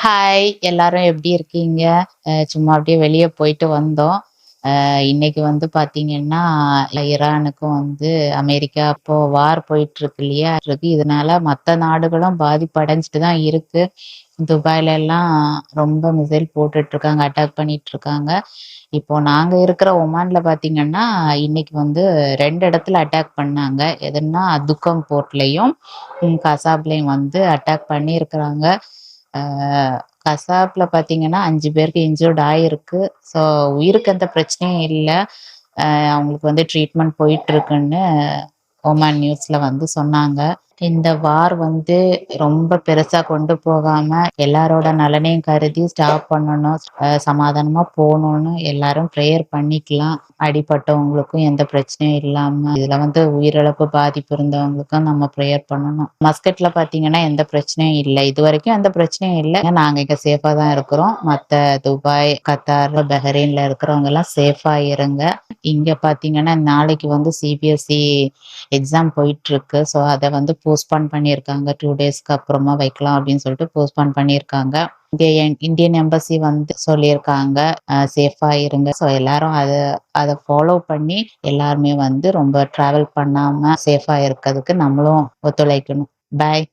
Hi! எல்லாரும் எப்படி இருக்கீங்க? சும்மா அப்படியே வெளிய போயிட்டு வந்தோம். இன்னைக்கு வந்து பார்த்தீங்கன்னா, ஈரானுக்கும் வந்து அமெரிக்கா இப்போ வார் போயிட்டுருக்கு இல்லையா? இதனால மத்த நாடுகளும் பாதிப்படைஞ்சுட்டு தான் இருக்கு. துபாய்லலாம் ரொம்ப மிசைல் போட்டுட்ருக்காங்க, அட்டாக் பண்ணிட்டுருக்காங்க. இப்போ நாங்க இருக்கிற ஒமான்ல பார்த்தீங்கன்னா, இன்னைக்கு வந்து 2 இடத்துல அட்டாக் பண்ணாங்க. எதுன்னா, துக்கம் போர்ட்லயும், கசாப்லயும் வந்து அட்டாக் பண்ணியிருக்கிறாங்க. அ கசாப்ல பார்த்தீங்கன்னா 5 பேருக்கு இன்ஜூர்ட் ஆயிருக்கு. ஸோ உயிருக்கு எந்த பிரச்சனையும் இல்ல. அவங்களுக்கு வந்து ட்ரீட்மெண்ட் போயிட்டுருக்குன்னு ஒமான் நியூஸ்ல வந்து சொன்னாங்க. இந்த வார் வந்து ரொம்ப பெருசா கொண்டு போகாம, எல்லாரோட நலனையும் கருதி ஸ்டாப் பண்ணணும். சமாதானமா போணும்னு எல்லாரும் பிரேயர் பண்ணிக்கலாம். அடிபட்டவங்களுக்கும் எந்த பிரச்சனையும் இல்லாம, இதுல வந்து உயிரிழப்பு பாதிப்பு இருந்தவங்களுக்கும் நம்ம பிரேயர் பண்ணணும். மஸ்கட்ல பார்த்தீங்கன்னா, எந்த பிரச்சனையும் இல்ல. இதுவரைக்கும் எந்த பிரச்சனையும் இல்ல. நாங்க இங்க சேஃபா தான் இருக்கிறோம். மத்த துபாய், கத்தார், பஹ்ரைன்ல இருக்கிறவங்கலாம் சேஃபா இருங்க. இங்க பார்த்தீங்கன்னா, நாளைக்கு வந்து சிபிஎஸ்இ எக்ஸாம் போயிட்டுருக்கு. ஸோ அத வந்து போஸ்ட்பான் பண்ணியிருக்காங்க. 2 டேஸ்க்கு அப்புறமா வைக்கலாம் அப்படின்னு சொல்லிட்டு போஸ்ட்பான் பண்ணியிருக்காங்க. இங்க இந்தியன் எம்பசி வந்து சொல்லியிருக்காங்க, சேஃபா இருங்க. ஸோ எல்லாரும் அத அத ஃபாலோ பண்ணி எல்லாருமே வந்து ரொம்ப டிராவல் பண்ணாம சேஃபா இருக்கறதுக்கு நம்மளும் ஒத்துழைக்கணும். பாய்.